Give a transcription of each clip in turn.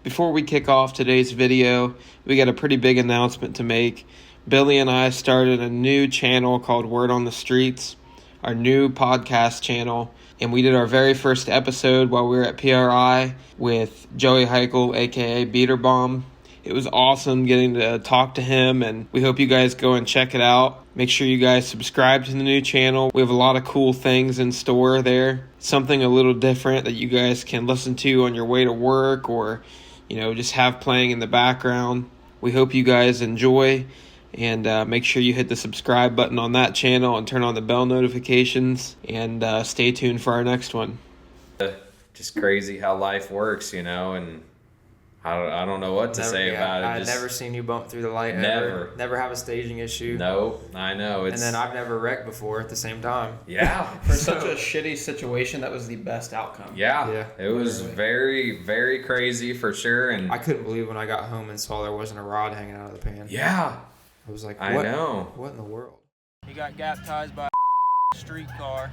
Before we kick off today's video, we got a pretty big announcement to make. Billy and I started a new channel called Word on the Streets, our new podcast channel, and we did our very first episode while we were at PRI with Joey Heichel, aka Beater Bomb. It was awesome getting to talk to him, and we hope you guys go and check it out. Make sure you guys subscribe to the new channel. We have a lot of cool things in store there. Something a little different that you guys can listen to on your way to work or, just have playing in the background. We hope you guys enjoy, and make sure you hit the subscribe button on that channel and turn on the bell notifications, and stay tuned for our next one. Just crazy how life works, and I don't know what to say about it. I've never seen you bump through the light ever. Never have a staging issue. No, I know. And then I've never wrecked before at the same time. Yeah. For such a shitty situation, that was the best outcome. Yeah. It was very, very crazy for sure. And I couldn't believe when I got home and saw there wasn't a rod hanging out of the pan. Yeah. I was like, I know. What in the world? He got baptized by a streetcar.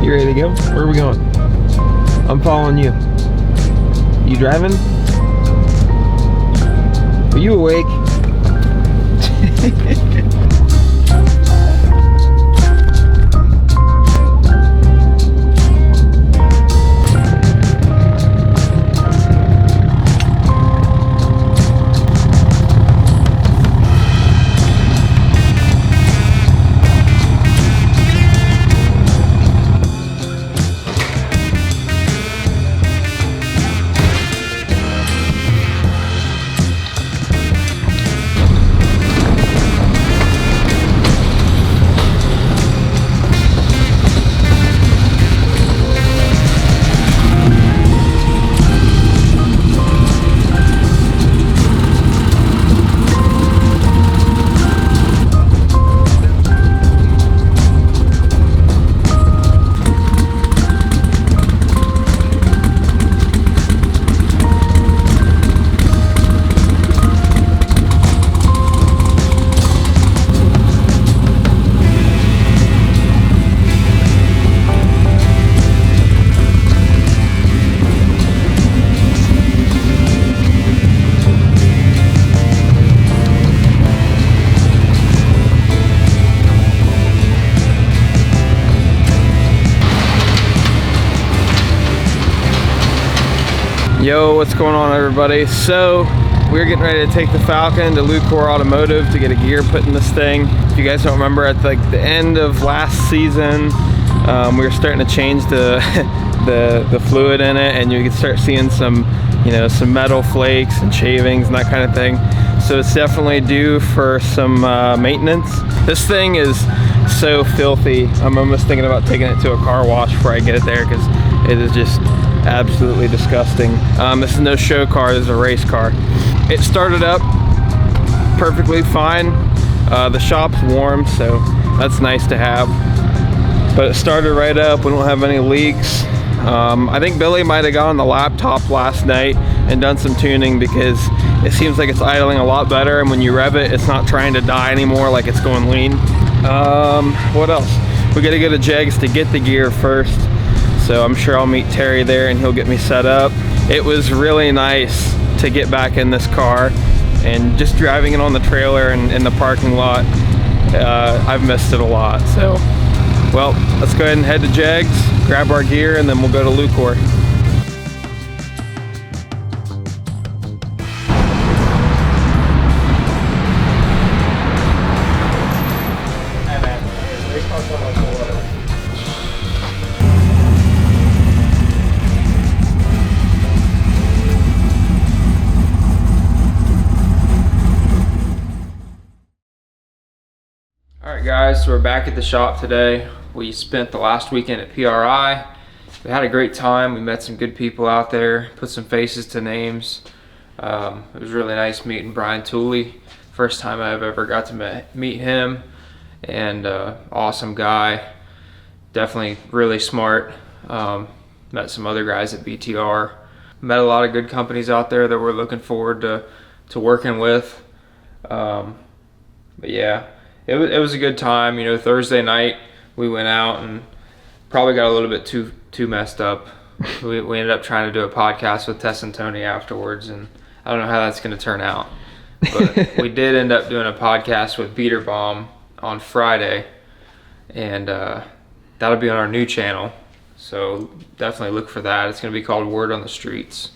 You ready to go? Where are we going? I'm following you. You driving? Are you awake? Yo, what's going on, everybody? So we're getting ready to take the Falcon to Lucor Automotive to get a gear put in this thing. If you guys don't remember, at the end of last season, we were starting to change the fluid in it, and you could start seeing some metal flakes and shavings and that kind of thing. So it's definitely due for some maintenance. This thing is so filthy. I'm almost thinking about taking it to a car wash before I get it there, because it is just absolutely disgusting. This is no show car, this is a race car. It started up perfectly fine. The shop's warm, so that's nice to have. But it started right up, we don't have any leaks. I think Billy might have got on the laptop last night and done some tuning, because it seems like it's idling a lot better, and when you rev it, it's not trying to die anymore like it's going lean. What else? We gotta go to JEGS to get the gear first. So I'm sure I'll meet Terry there and he'll get me set up. It was really nice to get back in this car, and just driving it on the trailer and in the parking lot, I've missed it a lot. So, well, let's go ahead and head to JEGS, grab our gear, and then we'll go to Lucor. Alright guys, so we're back at the shop today. We spent the last weekend at PRI. We had a great time. We met some good people out there, put some faces to names. It was really nice meeting Brian Tooley. First time I've ever got to meet him, and awesome guy. Definitely really smart. Met some other guys at BTR. Met a lot of good companies out there that we're looking forward to working with. But yeah, it was a good time. You know, Thursday night we went out and probably got a little bit too messed up. We ended up trying to do a podcast with Tess and Tony afterwards, and I don't know how that's going to turn out. But we did end up doing a podcast with Beaterbomb on Friday, and that'll be on our new channel. So definitely look for that. It's going to be called Word on the Streets.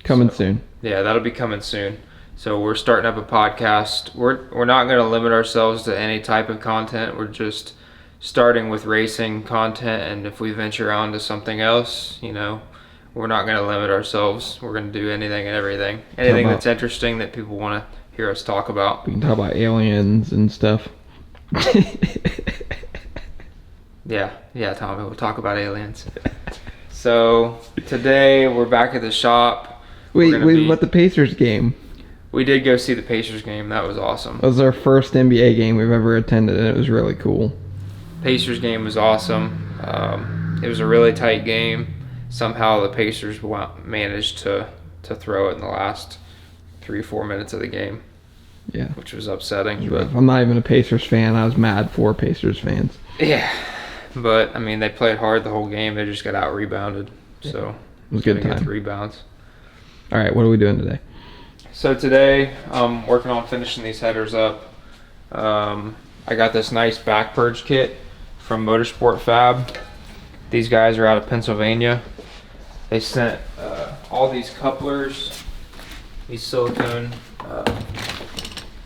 Coming soon. Yeah, that'll be coming soon. So we're starting up a podcast. We're not going to limit ourselves to any type of content. We're just starting with racing content, and if we venture on to something else, you know, we're not going to limit ourselves. We're going to do anything and everything. Anything that's interesting that people want to hear us talk about. We can talk about aliens and stuff. Yeah, Tommy, we'll talk about aliens. So today we're back at the shop. Wait, what the Pacers game? We did go see the Pacers game. That was awesome. That was our first NBA game we've ever attended, and it was really cool. Pacers game was awesome. It was a really tight game. Somehow the Pacers managed to throw it in the last 3-4 minutes of the game. Yeah, which was upsetting. But I'm not even a Pacers fan. I was mad for Pacers fans. Yeah, but I mean, they played hard the whole game. They just got out rebounded. So it was a good time. Get the rebounds. All right, what are we doing today? So today I'm working on finishing these headers up. I got this nice back purge kit from Motorsport Fab. These guys are out of Pennsylvania. They sent all these couplers, these silicone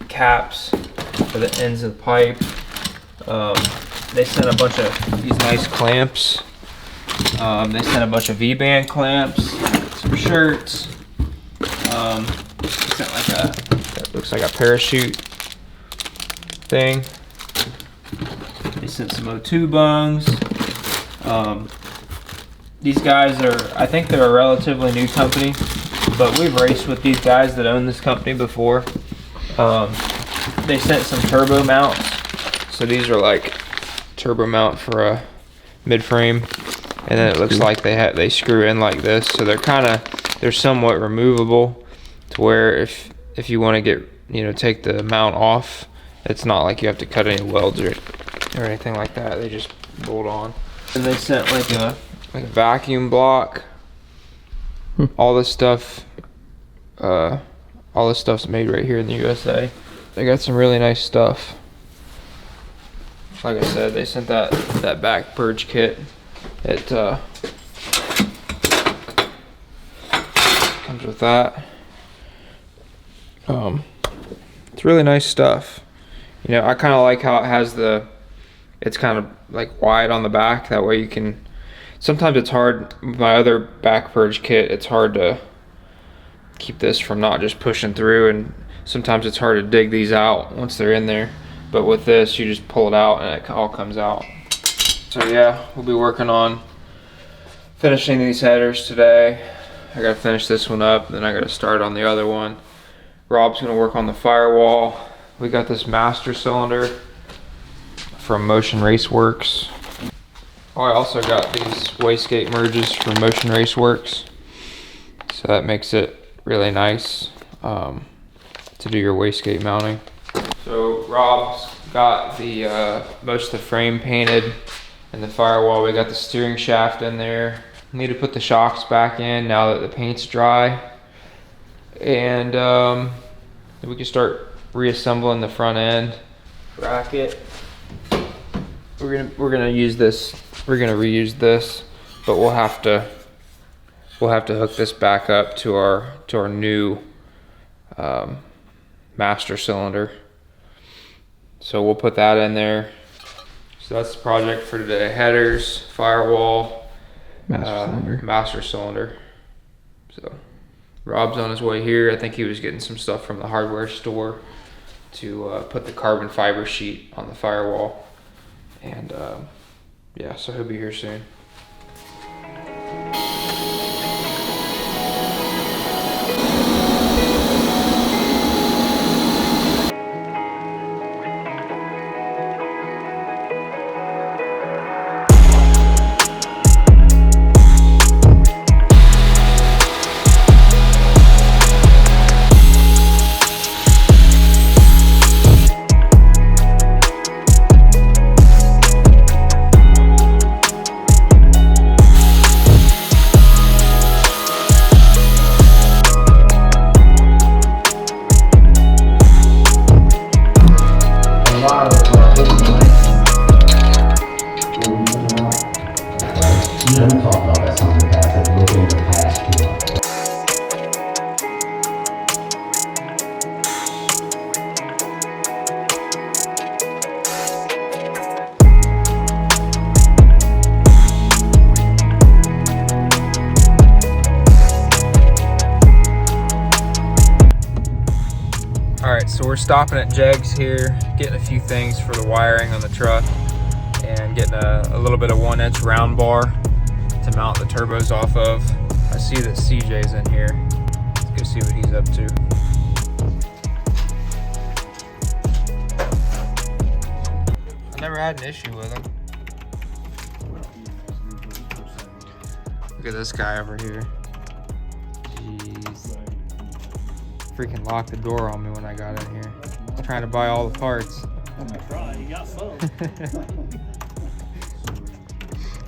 caps for the ends of the pipe. They sent a bunch of these nice clamps. They sent a bunch of V-band clamps, some shirts. They sent like that looks like a parachute thing. They sent some O2 bungs. These guys I think they're a relatively new company, but we've raced with these guys that own this company before. They sent some turbo mounts. So these are like turbo mount for a mid-frame, and then it looks like they screw in like this. So they're somewhat removable to where if you want to get, you know, take the mount off, it's not like you have to cut any welds or anything like that. They just bolt on. And they sent like a vacuum block. All this stuff's made right here in the USA. They got some really nice stuff. Like I said, they sent that back purge kit. It comes with that. It's really nice stuff. You know, I kind of like how it has it's kind of like wide on the back. That way you can, sometimes it's hard, my other back purge kit, it's hard to keep this from not just pushing through, and sometimes it's hard to dig these out once they're in there. But with this, you just pull it out and it all comes out. So yeah, we'll be working on finishing these headers today. I gotta finish this one up, then I gotta start on the other one. Rob's gonna work on the firewall. We got this master cylinder from Motion Raceworks. Oh, I also got these wastegate merges from Motion Raceworks. So that makes it really nice to do your wastegate mounting. So Rob's got the most of the frame painted and the firewall. We got the steering shaft in there. Need to put the shocks back in now that the paint's dry. And we can start reassembling the front end bracket. We're gonna use this. We're gonna reuse this, but we'll have to hook this back up to our new master cylinder. So we'll put that in there. So that's the project for today. Headers, firewall, master cylinder. So Rob's on his way here. I think he was getting some stuff from the hardware store. to put the carbon fiber sheet on the firewall. And yeah, so he'll be here soon. Alright, so we're stopping at JEGS here, getting a few things for the wiring on the truck, and getting a little bit of 1-inch round bar to mount the turbos off of. I see that CJ's in here. Let's go see what he's up to. I never had an issue with him. Look at this guy over here. Jeez. Freaking locked the door on me when I got in here. I was trying to buy all the parts. That's right, you got some.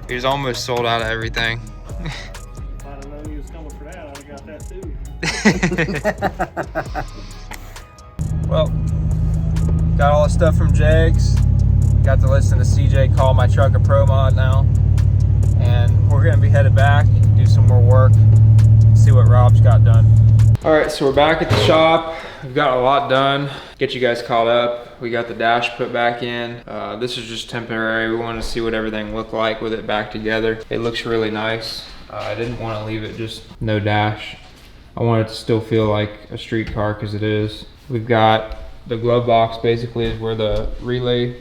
He was almost sold out of everything. If I'd have known you was coming for that, I'd have got that too. Well, got all the stuff from JEGS. Got to listen to CJ call my truck a pro mod now. And we're gonna be headed back, do some more work, see what Rob's got done. All right, so we're back at the shop. We've got a lot done. Get you guys caught up. We got the dash put back in. This is just temporary. We wanted to see what everything looked like with it back together. It looks really nice. I didn't want to leave it just no dash. I want it to still feel like a street car, because it is. We've got the glove box basically is where the relay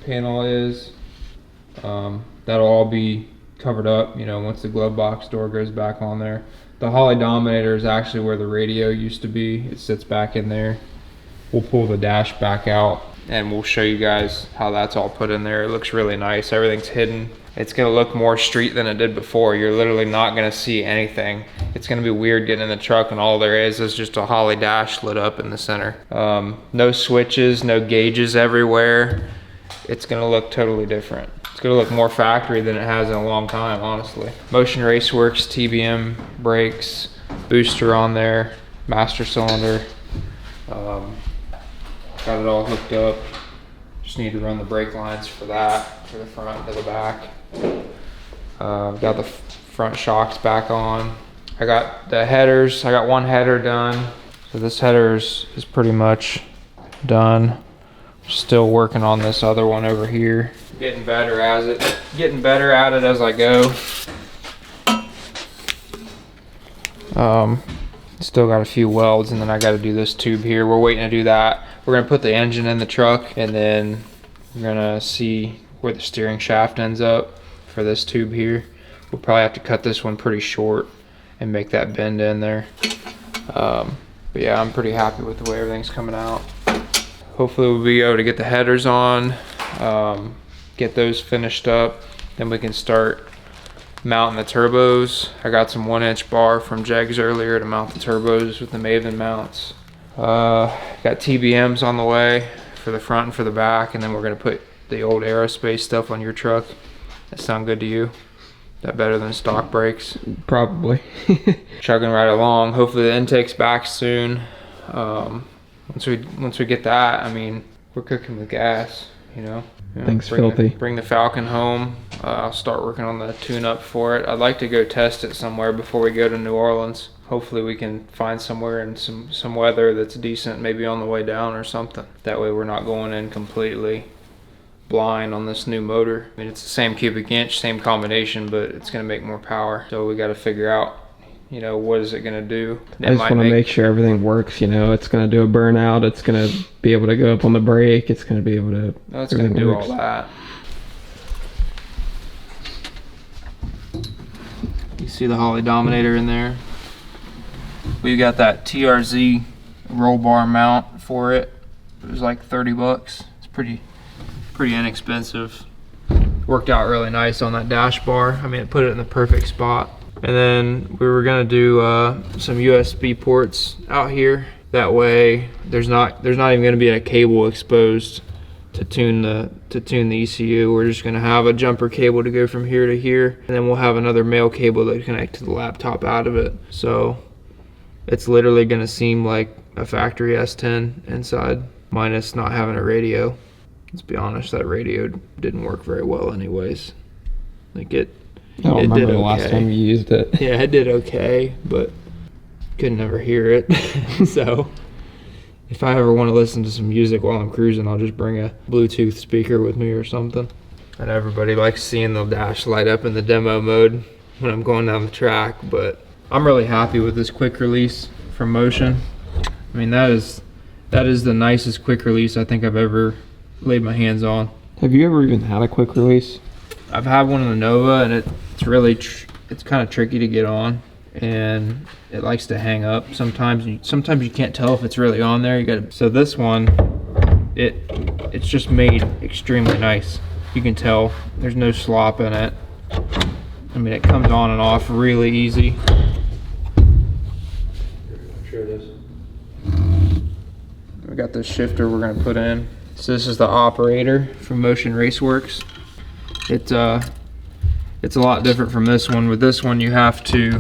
panel is. That'll all be covered up, you know, once the glove box door goes back on there. The Holley Dominator is actually where the radio used to be. It sits back in there. We'll pull the dash back out and we'll show you guys how that's all put in there. It looks really nice. Everything's hidden. It's gonna look more street than it did before. You're literally not gonna see anything. It's gonna be weird getting in the truck and all there is just a Holley dash lit up in the center. No switches, no gauges everywhere. It's gonna look totally different. It's gonna look more factory than it has in a long time, honestly. Motion Raceworks TBM brakes, booster on there, master cylinder. Got it all hooked up. Just need to run the brake lines for that, for the front to the back. Got the front shocks back on. I got the headers. I got one header done. So this header is pretty much done. Still working on this other one over here. Getting better at it as I go. Still got a few welds, and then I got to do this tube here. We're waiting to do that. We're gonna put the engine in the truck, and then we're gonna see where the steering shaft ends up for this tube here. We'll probably have to cut this one pretty short and make that bend in there. But yeah, I'm pretty happy with the way everything's coming out. Hopefully we'll be able to get the headers on, get those finished up, then we can start mounting the turbos. I got some 1-inch bar from JEGS earlier to mount the turbos with the Maven mounts. Got TBMs on the way for the front and for the back, and then we're gonna put the old aerospace stuff on your truck. That sound good to you? That better than stock brakes? Probably. Chugging right along. Hopefully the intake's back soon. Once we get that, I mean, we're cooking with gas, you know. Things filthy. Bring the Falcon home. I'll start working on the tune-up for it. I'd like to go test it somewhere before we go to New Orleans. Hopefully we can find somewhere in some weather that's decent, maybe on the way down or something. That way we're not going in completely blind on this new motor. I mean, it's the same cubic inch, same combination, but it's gonna make more power. So we gotta figure out, you know, what is it going to do? I just want to make sure everything works, you know. It's going to do a burnout. It's going to be able to go up on the brake. It's going to be able to... No, it's going to do all that. You see the Holley Dominator in there. We've got that TRZ roll bar mount for it. It was like 30 bucks. It's pretty inexpensive. Worked out really nice on that dash bar. I mean, it put it in the perfect spot. And then we were gonna do some USB ports out here. That way, there's not even gonna be a cable exposed to tune the ECU. We're just gonna have a jumper cable to go from here to here, and then we'll have another male cable that connects to the laptop out of it. So it's literally gonna seem like a factory S-10 inside, minus not having a radio. Let's be honest, that radio didn't work very well anyways. Like it remember the last time you used it. Yeah, it did okay, but could never hear it. So if I ever want to listen to some music while I'm cruising, I'll just bring a Bluetooth speaker with me or something. And everybody likes seeing the dash light up in the demo mode when I'm going down the track, but I'm really happy with this quick release from Motion. I mean, that is the nicest quick release I think I've ever laid my hands on. Have you ever even had a quick release? I've had one in the Nova, and it's really it's kind of tricky to get on, and it likes to hang up sometimes. Sometimes you can't tell if it's really on there. So this one, it's just made extremely nice. You can tell there's no slop in it. I mean, it comes on and off really easy. Sure it is. We got this shifter we're gonna put in. So this is the operator from Motion Raceworks. It's a lot different from this one. With this one, you have to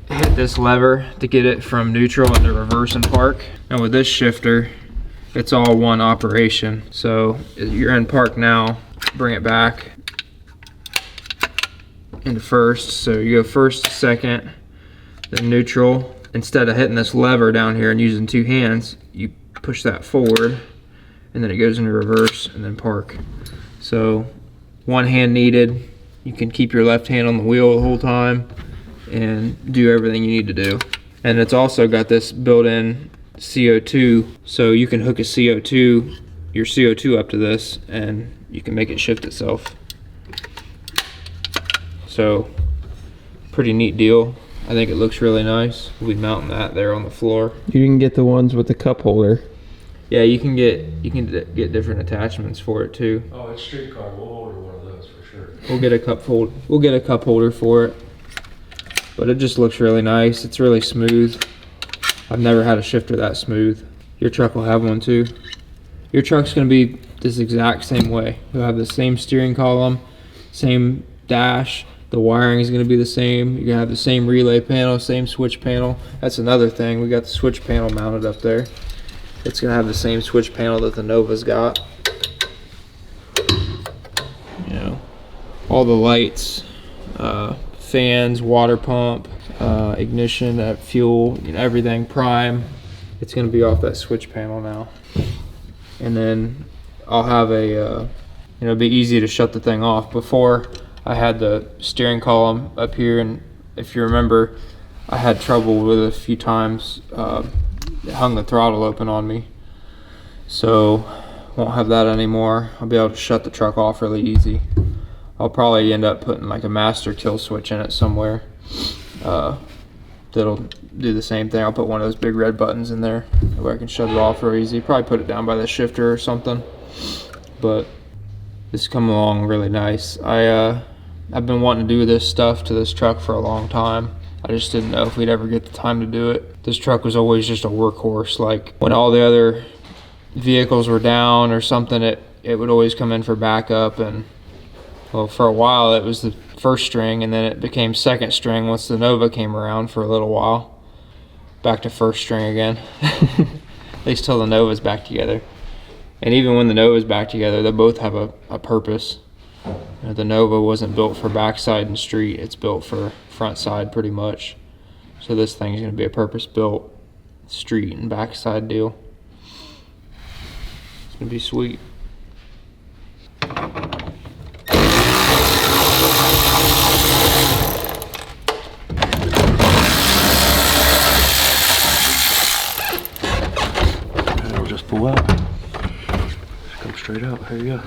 hit this lever to get it from neutral into reverse and park. And with this shifter, it's all one operation. So you're in park now, bring it back into first. So you go first, second, then neutral. Instead of hitting this lever down here and using two hands, you push that forward, and then it goes into reverse and then park. So one hand needed. You can keep your left hand on the wheel the whole time and do everything you need to do. And it's also got this built-in CO2, so you can hook your CO2 up to this, and you can make it shift itself. So pretty neat deal. I think it looks really nice. We'll be mounting that there on the floor. You can get the ones with the cup holder. Yeah, you can get different attachments for it too. Oh, it's streetcar. We'll order one of those for sure. We'll get a cup holder for it. But it just looks really nice. It's really smooth. I've never had a shifter that smooth. Your truck will have one too. Your truck's gonna be this exact same way. You'll have the same steering column, same dash. The wiring is gonna be the same. You're gonna have the same relay panel, same switch panel. That's another thing. We got the switch panel mounted up there. It's gonna have the same switch panel that the Nova's got. You know, all the lights, fans, water pump, ignition, fuel, you know, everything prime. It's gonna be off that switch panel now. And then I'll have it'll be easy to shut the thing off. Before, I had the steering column up here, and if you remember, I had trouble with it a few times. It hung the throttle open on me. So won't have that anymore. I'll be able to shut the truck off really easy. I'll probably end up putting like a master kill switch in it somewhere. That'll do the same thing. I'll put one of those big red buttons in there where I can shut it off real easy. Probably put it down by the shifter or something. But this is coming along really nice. I've been wanting to do this stuff to this truck for a long time. I just didn't know if we'd ever get the time to do it. This truck was always just a workhorse. Like when all the other vehicles were down or something, it would always come in for backup. And well, for a while it was the first string, and then it became second string once the Nova came around for a little while. Back to first string again. At least till the Nova's back together. And even when the Nova's back together, they both have a purpose. You know, the Nova wasn't built for backside and street. It's built for front side pretty much. So this thing's going to be a purpose-built street and backside deal. It's going to be sweet. pull out. Just come straight out. Here you go.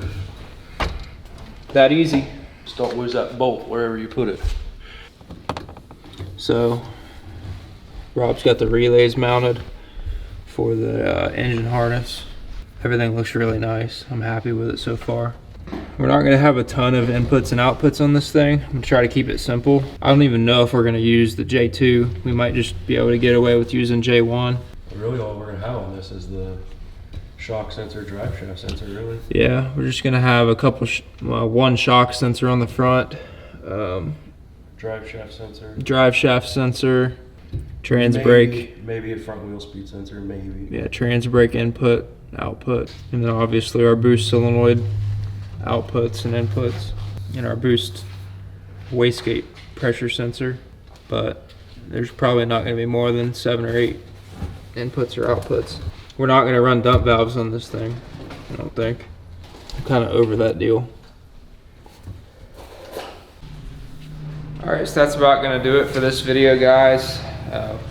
That easy. Just don't lose that bolt wherever you put it. So Rob's got the relays mounted for the engine harness. Everything looks really nice. I'm happy with it so far. We're not gonna have a ton of inputs and outputs on this thing. I'm gonna try to keep it simple. I don't even know if we're gonna use the J2. We might just be able to get away with using J1. Really all we're gonna have on this is the shock sensor, drive shaft sensor, really. Yeah, we're just gonna have a couple, one shock sensor on the front, Drive shaft sensor. drive shaft sensor, trans brake. Maybe a front wheel speed sensor, maybe. Yeah, trans brake input, output, and then obviously our boost solenoid outputs and inputs, and our boost wastegate pressure sensor. But there's probably not going to be more than 7 or 8 inputs or outputs. We're not going to run dump valves on this thing, I don't think. I'm kind of over that deal. Alright, so that's about going to do it for this video, guys.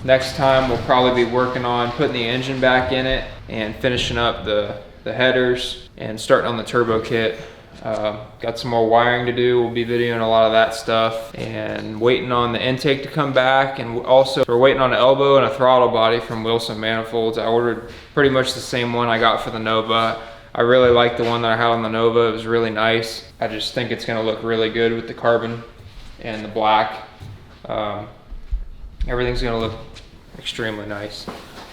Next time we'll probably be working on putting the engine back in it and finishing up the headers and starting on the turbo kit. Got some more wiring to do. We'll be videoing a lot of that stuff and waiting on the intake to come back, and also we're waiting on an elbow and a throttle body from Wilson Manifolds. I ordered pretty much the same one I got for the Nova. I really like the one that I had on the Nova. It was really nice. I just think it's going to look really good with the carbon and the black. Everything's going to look extremely nice.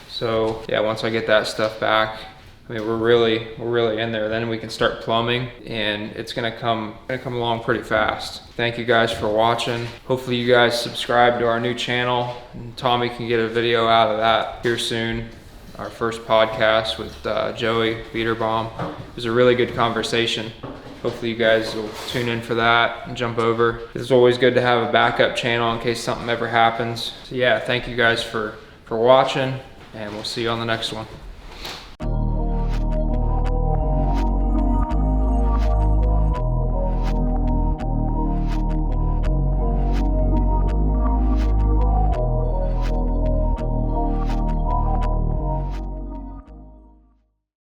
So yeah, once I get that stuff back, I mean, we're really in there. Then we can start plumbing, and it's gonna come along pretty fast. Thank you guys for watching. Hopefully you guys subscribe to our new channel, and Tommy can get a video out of that here soon. Our first podcast with Joey Peterbaum. It was a really good conversation. Hopefully you guys will tune in for that and jump over. It's always good to have a backup channel in case something ever happens. So yeah, thank you guys for watching, and we'll see you on the next one.